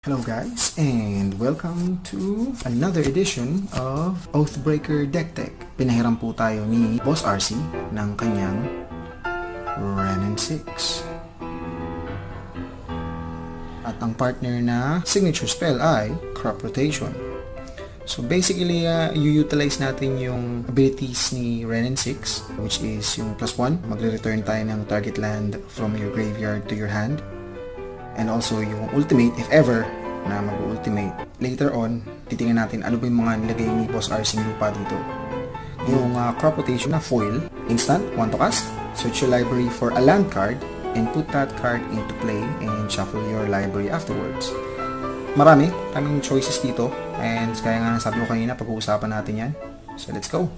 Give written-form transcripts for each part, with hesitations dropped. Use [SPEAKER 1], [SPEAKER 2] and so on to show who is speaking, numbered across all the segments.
[SPEAKER 1] Hello guys, and welcome to another edition of Oathbreaker Decktech. Pinahiram po tayo ni Boss RC ng kanyang Wrenn 6. At ang partner na signature spell ay Crop Rotation. So basically, you-utilize natin yung abilities ni Wrenn 6, which is yung +1. Magre-return tayo ng target land from your graveyard to your hand. And also yung ultimate, if ever na mag-ultimate. Later on, titingnan natin ano ba yung mga nilagay ni Boss RC lupa dito. Yung crop rotation na foil, instant, 1 to cast. Search your library for a land card and put that card into play and shuffle your library afterwards. Maraming choices dito, and kaya nga sabi ko kanina, pag-uusapan natin yan. So let's go!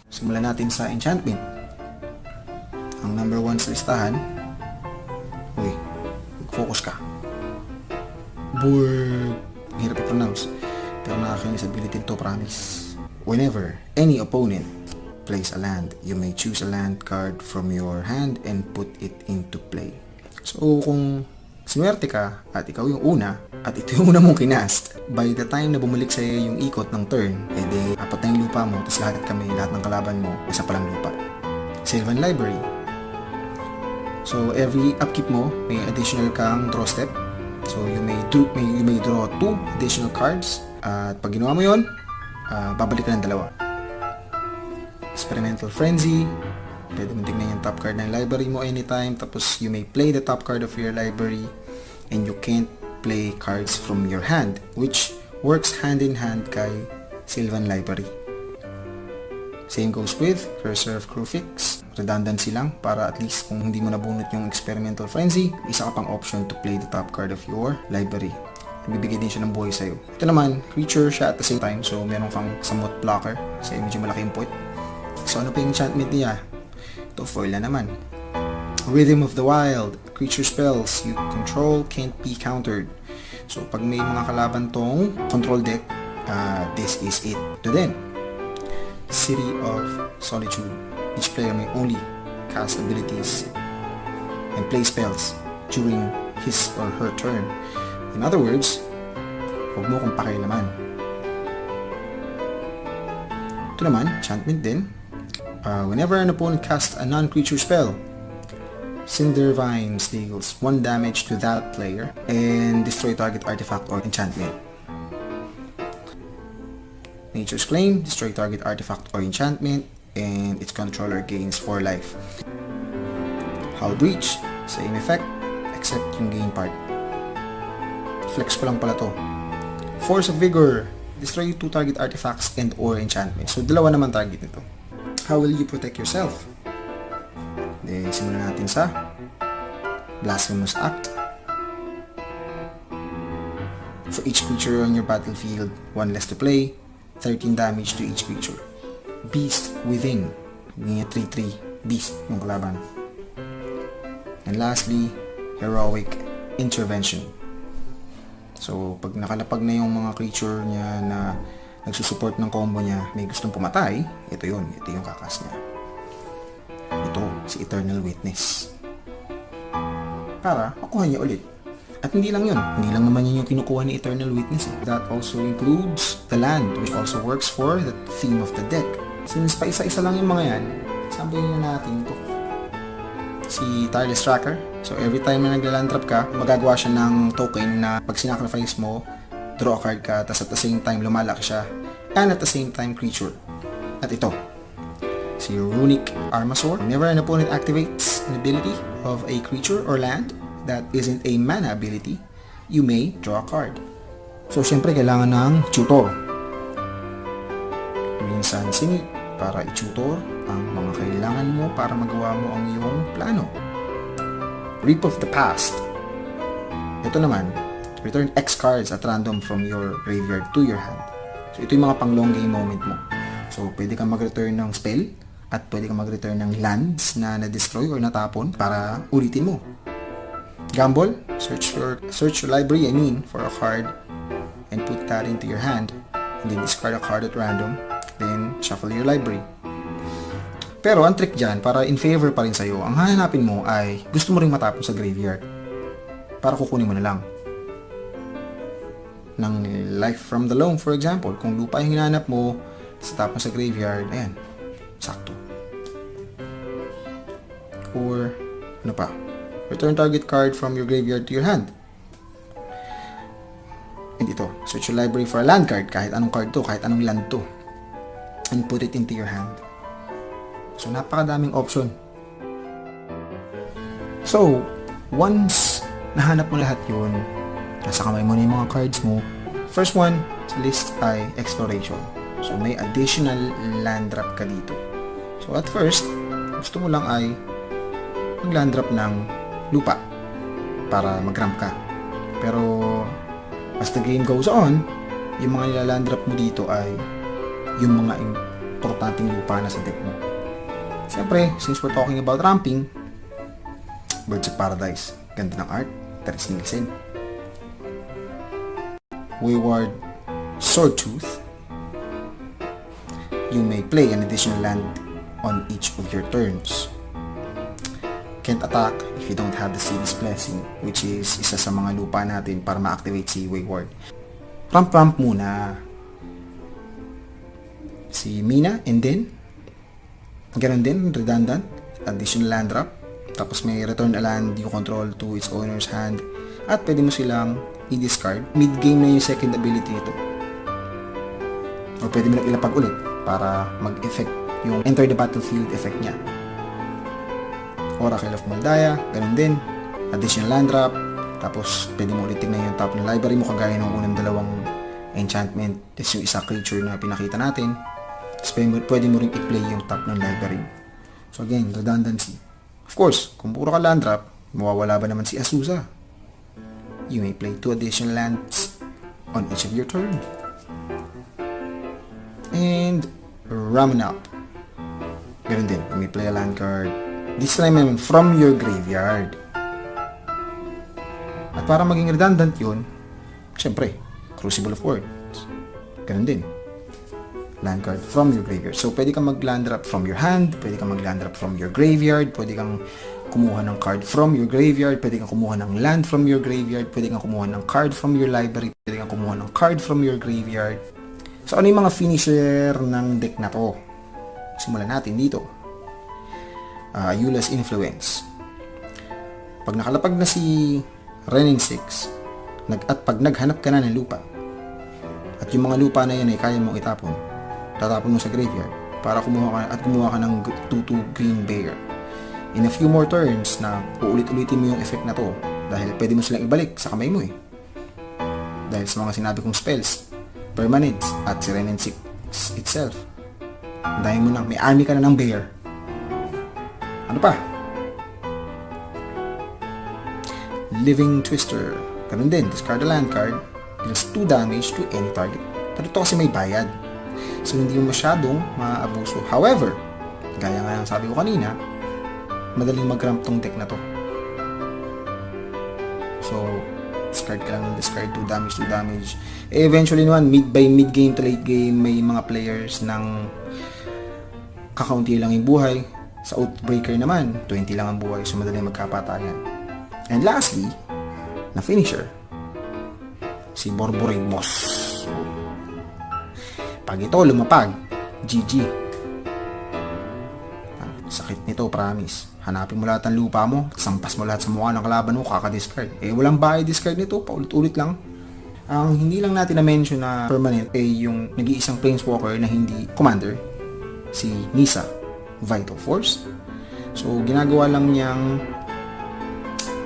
[SPEAKER 1] Simulan natin sa enchantment. Ang number 1 sa listahan. Uy, focus ka. Burg. Hirap i-pronounce. Pero nakakainis ability to, promise. Whenever any opponent plays a land, you may choose a land card from your hand and put it into play. So kung sinuwerte ka at ikaw yung una at ito yung una mong kinast, by the time na bumalik sa'yo yung ikot ng turn, edi apat na yung lupa mo, tapos lahat ng kalaban mo, isa palang lupa. Sylvan Library. So every upkeep mo, may additional kang draw step. So you may draw 2 additional cards. At pag ginawa mo yun, babalik ka ng 2. Experimental Frenzy. Pwede mo tignan yung top card ng library mo anytime. Tapos you may play the top card of your library and you can't play cards from your hand, which works hand in hand kay Sylvan Library. Same goes with Reserve Crew Fix. Redundancy lang para at least kung hindi mo nabunot yung Experimental Frenzy, isa ka pang option to play the top card of your library. Bibigay din siya ng buhay sa'yo. Ito naman, creature siya at the same time, so meron kang somewhat blocker kasi medyo malaki input. So ano pa yung enchantment niya? Ito, foil na naman. Rhythm of the Wild. Creature spells you control can't be countered. So pag may mga kalaban tong control deck, this is it to them. City of Solitude. Each player may only cast abilities and play spells during his or her turn. In other words, huwag mo kong pakialaman. Ito naman, enchantment din. Whenever an opponent casts a non-creature spell, Cinder Vines deals 1 damage to that player and destroy target artifact or enchantment. Nature's Claim, destroy target artifact or enchantment and its controller gains 4 life. Hull Breach, same effect except yung gain part. Flex ko lang pala to. Force of Vigor, destroy 2 target artifacts and or enchantment. So dalawa naman target nito. How will you protect yourself? Simulan natin sa Blasphemous Act. For each creature on your battlefield, 1 less to play, 13 damage to each creature. Beast Within, may 3/3 beast yung kalaban. And lastly, Heroic Intervention. So pag nakalapag na yung mga creature niya na nagsusupport ng combo niya, may gustong pumatay, ito yung kakas niya. Ito, si Eternal Witness. Para makuha niya ulit. At hindi lang yun. Hindi lang naman yun yung kinukuha ni Eternal Witness. That also includes the land, which also works for the theme of the deck. Since pa isa-isa lang yung mga yan, sabihin na natin ito. Si Tireless Tracker. So every time na nagla-land trap ka, magagawa siya ng token na pag sinacrifice mo, draw a card ka, tapos at the same time lumalaki siya, and at the same time creature. At ito, si Runic Armasaur. Whenever an opponent activates an ability of a creature or land that isn't a mana ability, you may draw a card. So syempre kailangan ng tutor. Minsan singit para i-tutor ang mga kailangan mo para magawa mo ang iyong plano. Reap of the Past. Ito naman, return X cards at random from your graveyard to your hand. So ito yung mga pang long game moment mo. So pwede kang mag-return ng spell at pwede kang mag-return ng lands na na-destroy or natapon para ulitin mo. Gamble, search your library, for a card and put that into your hand, and then discard a card at random, then shuffle your library. Pero ang trick dyan, para in favor pa rin sa'yo, ang hahanapin mo ay gusto mo ring matapon sa graveyard. Para kukunin mo na lang. Ng Life from the Loam, for example, kung lupa yung hinahanap mo, sa tapon sa graveyard, ayan, sakto. Or, ano pa? Return target card from your graveyard to your hand. And ito, search your library for a land card, kahit anong card to, kahit anong land to. And put it into your hand. So, napakadaming option. So, once nahanap mo lahat yun, nasa kamay mo na yung mga cards mo, first one sa list ay exploration. So, may additional land drop ka dito. So, at first, gusto mo lang ay mag-land drop ng lupa para mag-ramp ka. Pero, as the game goes on, yung mga nilaland drop mo dito ay yung mga importanteng lupa na sa deck mo. Siyempre, since we're talking about ramping, Birds of Paradise. Ganda ng art. Teres Nielsen. Wayward Swordtooth. You may play an additional land on each of your turns. Can't attack if you don't have the City's Blessing, which is isa sa mga lupa natin para ma-activate si Wayward. Ramp muna si Mina, and then ganun din, redundant, additional land drop. Tapos may return a land you control to its owner's hand. At pwede mo silang i-discard. Mid-game na yung second ability nito. O pwede mo lang ilapag ulit para mag-effect yung enter the battlefield effect niya. Oracle of Moldaya, ganun din. Additional land drop. Tapos pwede mo ulit tignan yung top ng library mo kagaya ng unang dalawang enchantment. Tapos yung isa creature na pinakita natin. Tapos pwede mo rin i-play yung top ng library. So again, redundancy. Of course, kung puro ka land drop, mawawala ba naman si Azusa? You may play 2 additional lands on each of your turn. And Ramen Up. Ganun din, you may play a land card. This time naman from your graveyard. At para maging redundant yun, syempre, Crucible of Words. Ganun din. Land card from your graveyard. So, pwede kang mag-land drop from your hand, pwede kang mag-land drop from your graveyard, pwede kang kumuha ng card from your graveyard, pwede kang kumuha ng land from your graveyard, pwede kang kumuha ng card from your library, pwede kang kumuha ng card from your graveyard. So, ano yung mga finisher ng deck na to? Simulan natin dito. Eula's Influence. Pag nakalapag na si Wrenn 6, at pag naghanap ka na ng lupa, at yung mga lupa na yan ay kaya mong itapon, tatapon mo sa graveyard para kumuha ka ng 2/2 green bear. In a few more turns na uulit-ulitin mo yung effect na to dahil pwede mo silang ibalik sa kamay mo dahil sa mga sinabi kong spells, permanents, at si Wrenn 6 itself. Dahil mo may army ka na ng bear. Ano pa? Living Twister. Ganun din, discard a land card, deals 2 damage to any target. Pero ito kasi may bayad. So, hindi mo masyadong maabuso. However, gaya nga ng sabi ko kanina, madaling mag-ramp tong deck na to. So, discard ka lang ng discard, 2 damage. Eventually naman, mid-game to late game, may mga players ng kakaunti lang yung buhay. Sa Oathbreaker naman, 20 lang ang buhay. So, madaling magkapatayan. And lastly, na finisher, si Borboremos. Pag ito lumapag, GG. Sakit nito, promise. Hanapin mo lahat ng lupa mo, sampas mo lahat sa mukha ng kalaban mo, kaka-discard. Walang bahay discard nito, paulit-ulit lang. Ang hindi lang natin na-mention na permanent ay yung nag-iisang planeswalker na hindi commander, si Nisa, Vital Force. So, ginagawa lang niyang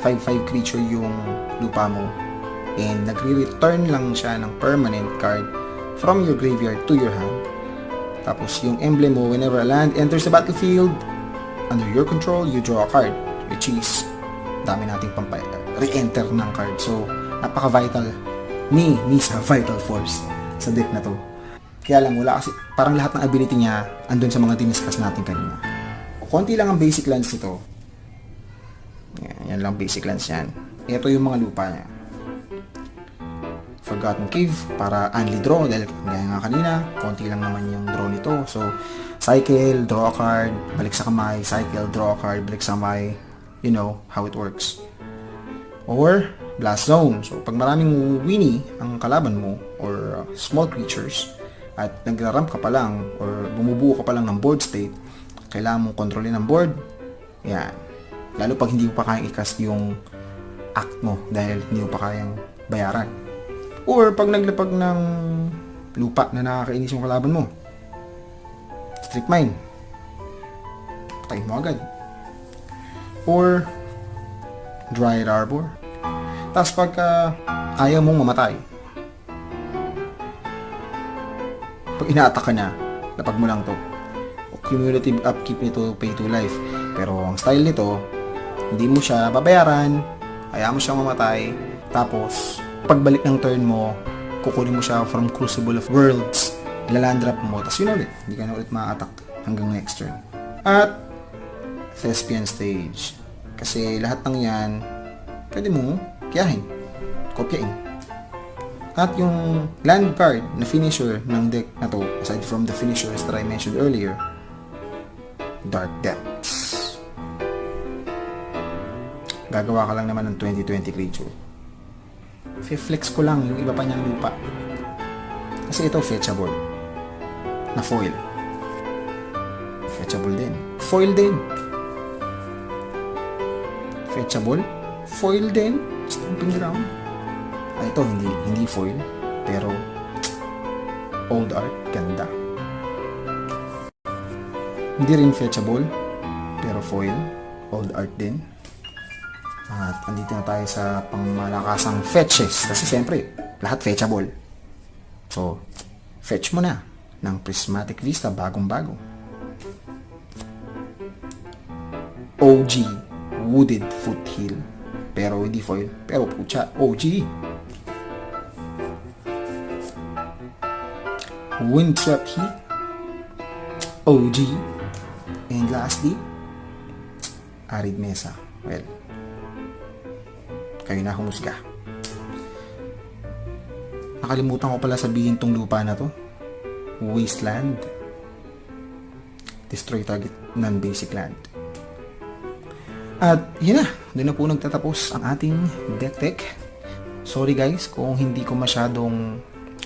[SPEAKER 1] 5/5 creature yung lupa mo, and nagre-return lang siya ng permanent card from your graveyard to your hand. Tapos yung emblem mo, whenever a land enters the battlefield under your control, you draw a card, which is dami nating re-enter ng card. So napaka-vital ni Nisa Vital Force sa deck na to. Kaya lang wala kasi parang lahat ng ability niya andun sa mga diniscuss natin kanina. Konti lang ang basic lands nito. Yan lang basic lands yan. Ito yung mga lupa niya. Forgotten Cave para only draw dahil gaya nga kanina, konti lang naman yung draw nito. So, cycle, draw a card, balik sa kamay, cycle, draw a card, balik sa kamay. You know how it works. Or, Blast Zone. So, pag maraming Winnie ang kalaban mo or small creatures at nagra-ramp ka pa lang or bumubuo ka pa lang ng board state, kailangan mong kontrolin ang board. Yan. Lalo pag hindi mo pa kayang i-cast yung act mo dahil hindi mo pa kayang bayaran. Or pag naglapag ng lupa na nakakainis yung kalaban mo, Strict Mine, patayin mo agad. Or Dryad Arbor. Tapos pagka ayaw mong mamatay, pag ina-attack ka na, lapag mo lang to. Cumulative upkeep nito, pay to life. Pero ang style nito, hindi mo siya babayaran, hayaan mo siyang mamatay, tapos pagbalik ng turn mo, kukunin mo siya from Crucible of Worlds, ilalandrap mo, tapos yun ulit, hindi ka na ulit ma-attack hanggang next turn. At Thespian Stage, kasi lahat ng yan pwede mo kiyahin, kopyain. At yung land card na finisher ng deck na to, aside from the finishers that I mentioned earlier, Dark Depths. Gagawa ka lang naman ng 2020 creature. Flex ko lang yung iba pa niyang lupa. Kasi ito fetchable. Na foil. Fetchable din. Foil din. Fetchable. Foil din. Stamping ground. Ito hindi foil. Pero old art. Ganda. Hindi rin fetchable. Pero foil. Old art din. At andito na tayo sa pangmalakasang fetches. Kasi siyempre, lahat fetchable. So, fetch mo na ng Prismatic Vista, bagong-bago. OG, Wooded Foothill. Pero hindi foil. Pero pucha, OG. Windswept Heat. OG. And lastly, Arid Mesa. Well, kayo na humusga. Nakalimutan ko pala sabihin tong lupa na to. Wasteland. Destroy target non-basic land. At yun na. Doon na po nagtatapos ang ating Decktech. Sorry guys kung hindi ko masyadong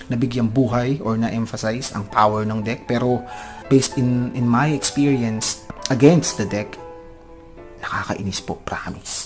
[SPEAKER 1] nabigyang buhay or na-emphasize ang power ng deck. Pero based in my experience against the deck, nakakainis po, promise.